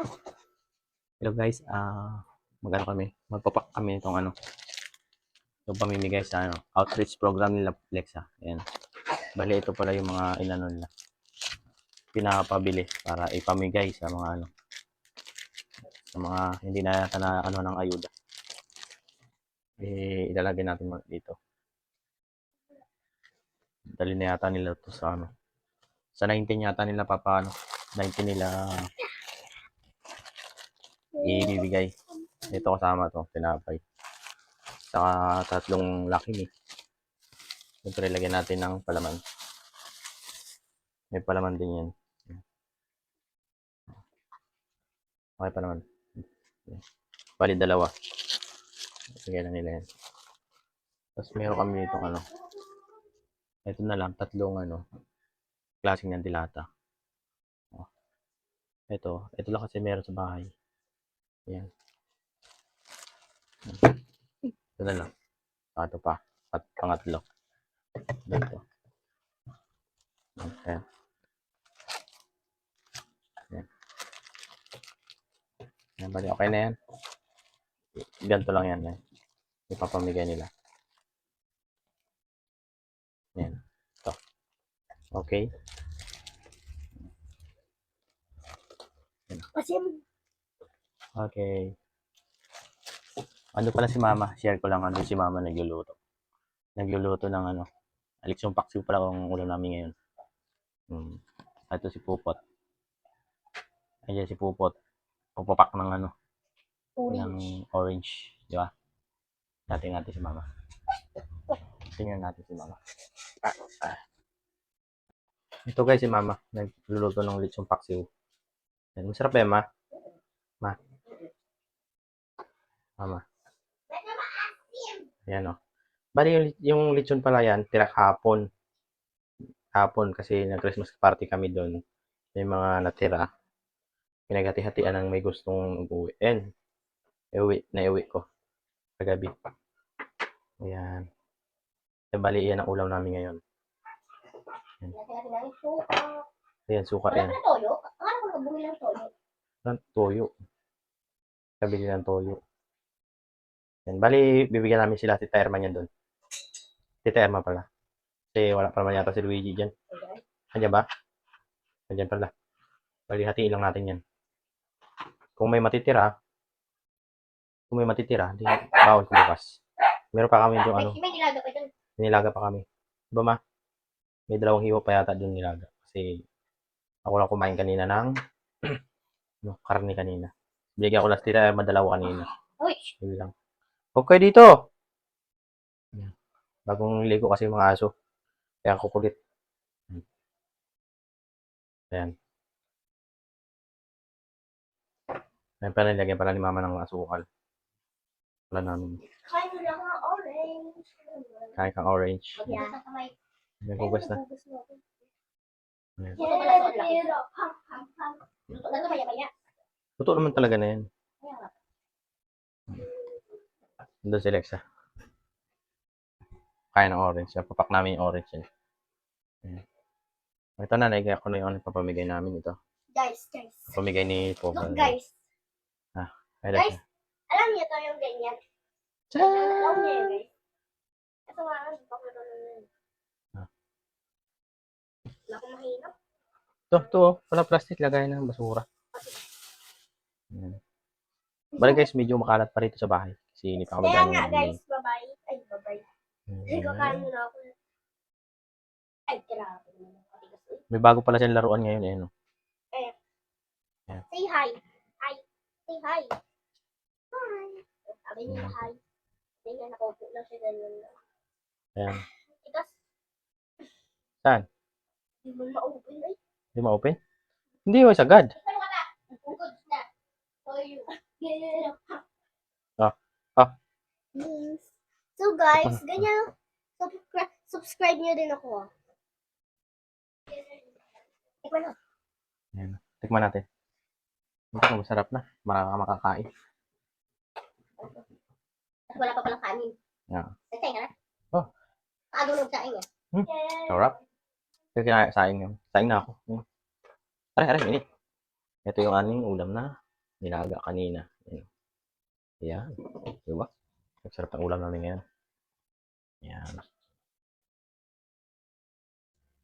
Hello guys, mag-ano kami, magpapak kami nitong ano, yung pamimigay sa ano, outreach program nila Lexa. Ayan. Bali ito pala yung mga inano nila, pinapabili para ipamigay sa mga ano, sa mga hindi na yata na ano ng ayuda. Ilalagay natin dito. Dali na yata nila to sa ano. Sa 19 yata nila papaano, 19 nila ibibigay. Ito kasama to, tinapay. Saka tatlong laki eh. Siyempre, lagyan natin ng palaman. May palaman din yan. Okay pa naman. Bali, dalawa. Lagyan na nila yan. Tapos meron kami dito ano. Ito na lang, tatlong ano, klaseng ng dilata. Ito lang kasi meron sa bahay. Yan. Ito na lang. Ito pa. At pangatlo. Dito. Ayan. Ayan. Ayan, bali, okay na yan. Ganito lang yan. Ipapamigay nila. Ayan. Ito. Okay. Okay. Ano pala si Mama? Share ko lang. Ano si Mama nagluluto. Nagluluto ng ano. Aliksong paksiw pala ang ulam namin ngayon. Ito si Pupot. Ayan si Pupot. Pagpapak ng ano. Ng orange. Di ba? Natin si Mama. Tingnan natin si Mama. Ito guys si Mama. Nagluluto ng lechong paksiw. Masarap eh, Ma. Ma. Mama. Ayan o. Bali yung lechon pala yan, tirak hapon. Hapon kasi nag-Christmas party kami doon. May mga natira. Pinaghati-hatian ng may gustong uwi. And, naiuwi ko. Kagabi. Ayan. Bali, yan ang ulam namin ngayon. Ayan, suka yan. Toyo? Akala ko bumili ng toyo. Toyo. Kabili ng toyo. Ayan. Bali, bibigyan namin sila Tita Erma niyan doon. Tita Erma pala. Kasi wala pa naman yata si Luigi dyan. Andiyan ba? Andiyan pala. Bali, hatiin lang natin yan. Kung may matitira, di bawal ko bukas. Meron pa kami yung ano. May nilaga pa dyan. Nilaga pa kami. Diba ma? May dalawang hiwa pa yata doon nilaga. Kasi ako lang kumain kanina ng no, karne kanina. Binigyan ko lang tira madalawa kanina. Uy! Yun lang. Okay dito! Bagong ligo kasi yung mga aso. Kaya kukulit. Ayan. Ayan pala nilagyan pala ni Mama ng asukal. Wala namin. Kain mo lang ang orange. Kain kang orange. May hugas na. Luto naman talaga na yan. Doon si Lexa. Kain ng orange. Papak namin yung orange yan. Ito na, naigay ako na yung papamigay namin ito. Guys. Papamigay ni Pogal. Look guys. Guys, alam niyo to yung ganyan. Alam niyo yun guys. Ito nga, baka doon. Wala akong mahinap. Ito, wala plastic, lagay ng basura. Balik guys, medyo makalat pa rito sa bahay. Kasi hindi pa kami Kaya nga guys, bye-bye. Ay, bye-bye. Kakain muna ako. Ay, grabe. May bago pala siyang laruan ngayon eh, no? Say hi. Hi. Say hi. Hi. Sabi niya hi. Hindi nga nakaupo lang siya ganyan lang. Ayan. Ikas. Saan? Hindi mo ma-open eh. Hindi ma-open? Hindi mo sagad. Ano ka na? Nagpugod na. For you. So guys, ganyan. Subscribe niyo din ako. Tikman na. Ayan. Tikman natin. Ito, masarap na. Marami makakain. Wala pa palang kanin. Yeah. Nagsaing ka na? Oh. Agaw nung saing eh. Sarap. Kasi saing na ako. Aray, ini. Ito yung aming ulam na Nilaga kanina. Yan. Diba? Ang sarap ng ulam namin ngayon. Yan.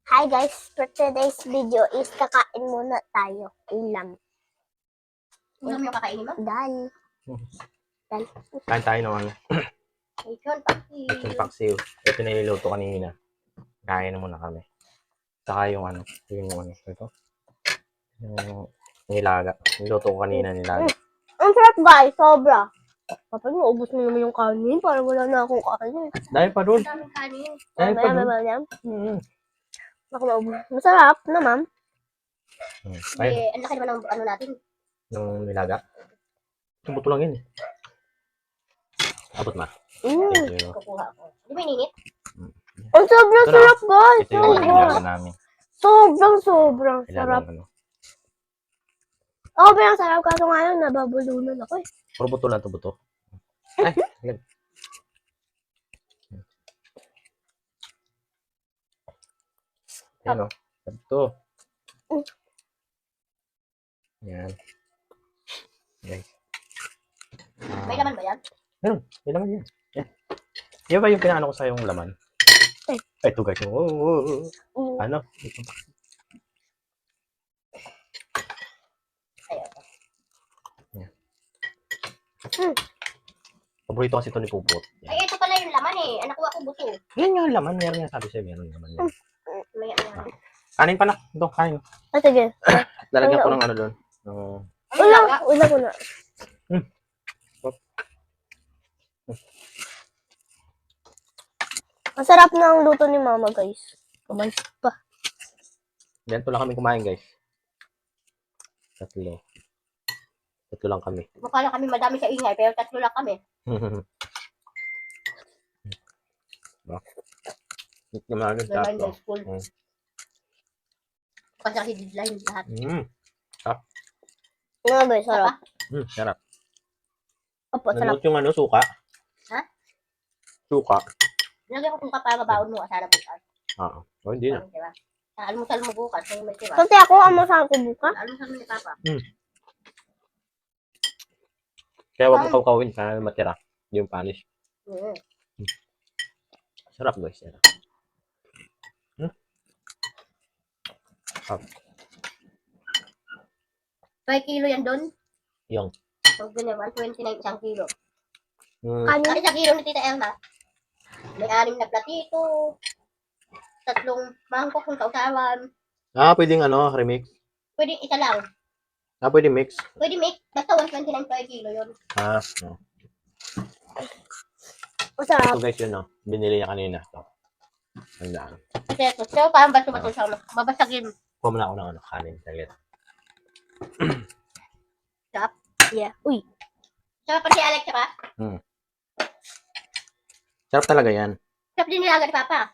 Hi guys, for today's video is kakain muna tayo. Ulam. Ulam yung kakainin mo? Dal. Kain tayo ng ano. Lechon, paki. Lechon paksiw. Ito na niluto kanina. Kain na muna kami. Saka yung ano. Yung ano. Ito. Yung nilaga. Niluto ko kanina nilaga. Ang sarap guys, sobra. Kapag naubos mo naman yung kanin, parang wala na akong kanin. Dahil pa doon. Ang daming kanin. Dahil pa doon. Ako maubos. Masarap naman. Ayun. Eh, ang laki naman ng ano natin. Yung nilaga. Yung buto lang yun. Abot ma. Mm. Thank you. Kukuha ko. Di ba ininit? Ang sobrang Ito na. sarap guys. Ito yung Sobra. nilaga namin. Sobrang sarap. Ilan ano. Ako ba yung sarap kaso ngayon nababulunan ako eh. Puro buto lang ito buto. Ay, ilan. Yan o. Ito. Yan. Guys. May laman ba yan? May laman yan. Yan. Yan ba yung pinaano ko sa yung laman? Ay. Ay, ito guys. Ano? Ito. Ayun. Yan. Paborito kasi ito ni Pupot. Yan. Ay, ito pala yung laman eh. Anak ko ako buto. Yan yung laman. Meron nga sabi sa'yo. Meron laman yan. May ano. Kanin pa na. Ito, kain. Ah, sige. Lalagyan ko ng ano doon. Ulang ko na. Masarap na ang luto ni mama guys. Kamansi pa. Ganito lang kami kumain guys. Tatlo. Tatlo lang kami. Mukha lang kami madami sa ingay, pero tatlo lang kami. Ito naman yung Deadline tatlo. high school. Kasi kasi deadline lahat. Nga ba, sarap. Sarap. Opo, sarap. Nanood yung ano, suka. Ha? Suka. Nilagyan ko kung para mabaon mo sana bukas. Oo. Oh, hindi na. Diba? Almusal mo bukas, may tira. Kasi ako, amasahan ko buka. Almusal mo ni Papa. Kaya huwag mo kawkawin para matira. Yung panish. Mm. Sarap guys. Sarap. 5 kilo yan doon. Yung. So, ganyan, 129 isang kilo. Kanin. Ang isang kilo ni Tita Elma, may 6 na platito, 3 mangkok kung kausawan. Pwedeng ano, remix. Pwede isa lang. Pwede mix. Pwede make, basta 129 per kilo yun. No. Masarap. Ito guys yun, no. Binili niya kanina. Ito. Tandaan. Kasi ito, pero parang baso-baso siya, mabasagin. Kuha mo na ako ng ano, kanin. Saglit. Yeah. Uy. Sarap pa si Alex, ka? Sarap talaga yan. Sarap din nilaga ni Papa.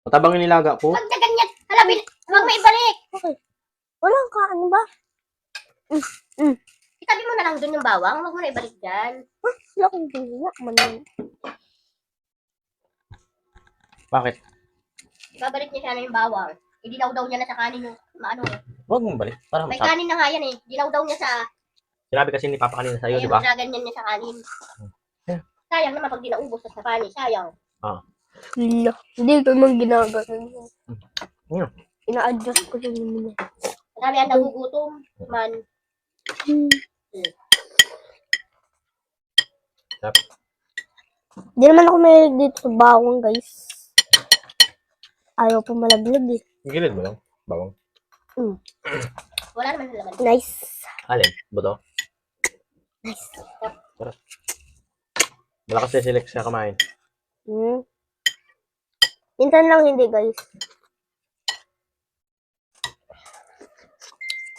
Matabang yung nilaga ko. Huwag na ganyan. Halapin, huwag mo ibalik. Okay. Walang ka, ano ba? Itabi mo na lang dun yung bawang, huwag mo na ibalik dyan. Wala akong ginawa. Manan. Bakit? Ibabalik niya sana yung bawang. Idinaw-daw niya na sa kanin yung maano. Huwag mong balik. Para May masarap. kanin na nga yan eh. Dinaw-daw niya sa, Sinabi kasi ni Papa kanina sa'yo, di ba? ganyan niya sa kanin. Yeah. Sayang naman pag dinaubos sa kanin, sayang. Wala. Hindi ko naman ginagawa. Yeah. Ina-adjust ko lang naman. Marami ang nagugutom man. Sarap. Hindi naman ako may dito sa bawang guys. Ayaw pa malaglag eh. Gilid mo lang. Bawang. Wala naman sa laman. Nice. Alin? Buto? Nice. Sarap. Malakas na select sa kamain. Minsan lang hindi guys.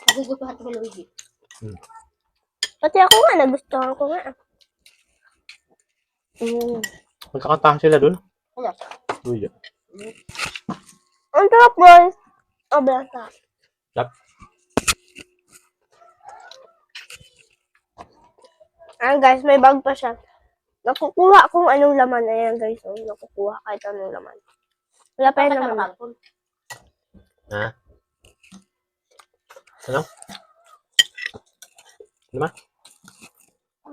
Nagugustuhan ko ni Luigi. Pati ako nga, nagustuhan ko nga. Magkakantahan sila dun. Ano? Uy, Ang sarap guys. Basta. sarap. Ayan guys, may bag pa siya. Nakukuha kung anong laman. Ayan guys, nakukuha kahit anong laman. Wala pa yung laman. Ha? Ano? Ano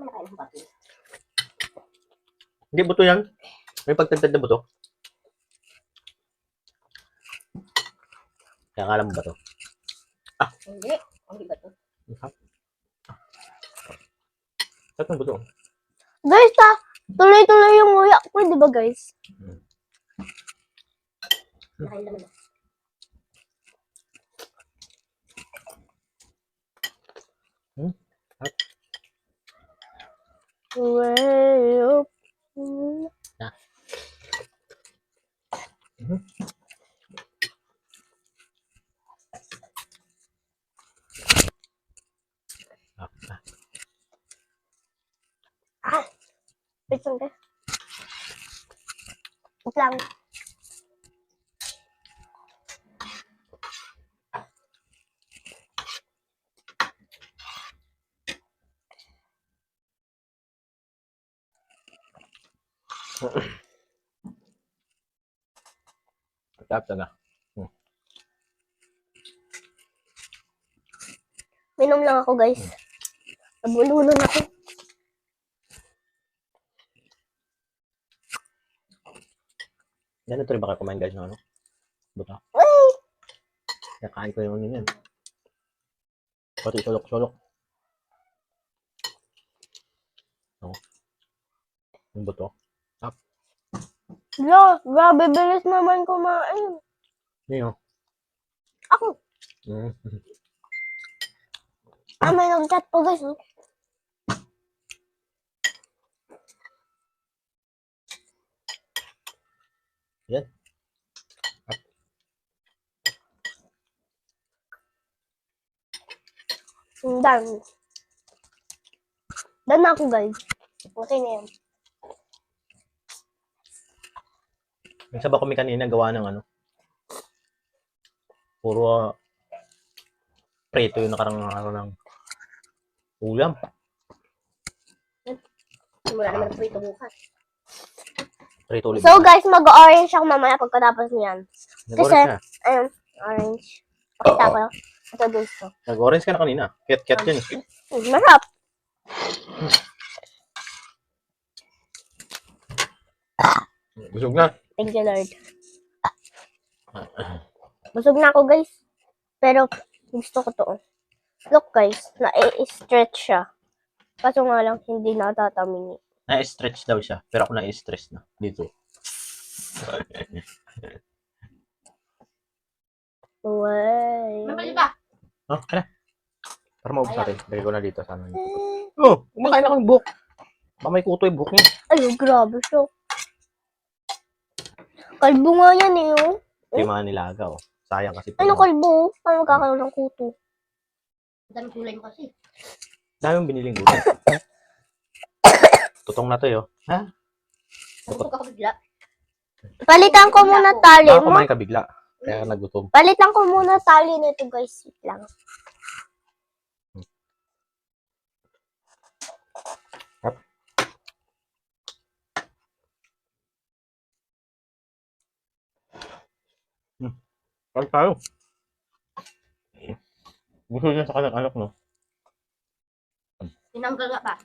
na kain ng bato? Hindi, buto yan. May pagtagtad na buto. Kaya akala mo ba to? Hindi. Hindi ba to? Saan ang buto? Guys, tuloy-tuloy yung nguya ko, di ba guys? Nakain naman. Way up. Wait lang guys. Wait lang. Tap na. Minom lang ako guys. Nabululon ako. Yan ito rin baka kumain guys ng ano? Buto. Ay! Nakain ko yung ano yan. Pati sulok-sulok. Oh. Yung buto. Grabe, bilis naman kumain. Yun. Ako. Mm. May nag-chat po guys. Oh. Yan. Dan. Dan ako guys. Okay na yan. Yung sabaw kami kanina gawa ng ano. Puro preto yung nakarang araw ng ulam. Wala naman po ito bukas. Preto ulit. So guys, mag-orange ako mamaya pagkatapos niyan. Nag-orange ka. Ayun, orange. Pakita ko. Ito gusto. Nag-orange ka na kanina. Ket yun eh. Masarap. Busog na. Thank you Lord. Busog na ako guys. Pero gusto ko to. Look guys, na-stretch siya. Kaso nga lang, hindi natatamingi. Na-stretch daw siya. Pero ako na-stress na. Dito. Way. May pali ba? Oh, kaya. Para maubos natin. Lagay ko na dito sana. Oh, kumakain ako ng buhok. Mamay kuto yung buhok niya. Ay, grabe siya. Kalbo nga yan eh. Oh. Yung mga nilaga oh. Sayang kasi. Ano kalbo? Paano magkakaroon ng kuto? Ang daming kulay mo kasi. Dami yung biniling gulay. Tutong na to yo. Ha? Nabusog ako bigla. Palitan ko muna tali Baka mo. kumain ka bigla. Kaya nagutom. Palitan ko muna tali nito guys. Wait lang. Pag tayo. Gusto niya sa kanyang anak, no? Tinanggal nga pa.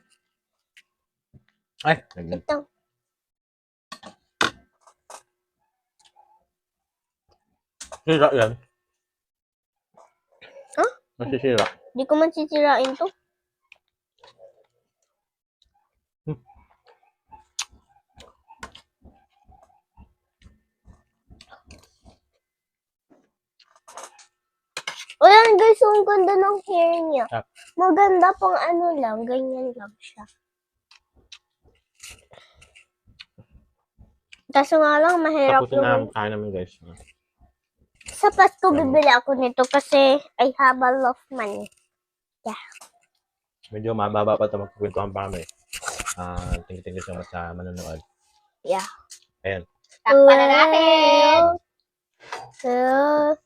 Ay, naglag. Ito. Sira yan. Huh? Nasisira. Di ko man sisirain to. O yan guys, ang ganda ng hair niya. Ah. Maganda pang ano lang, ganyan lang siya. Kaso nga lang, mahirap Tapusin na yung... ang kain namin, guys. Sa Pasko, bibili ako nito kasi I have a lot of money. Medyo mababa pa ito. Magkukwentuhan pa kami. Thank you so much sa manonood. Yeah. Ayan. Takpan na natin! Well,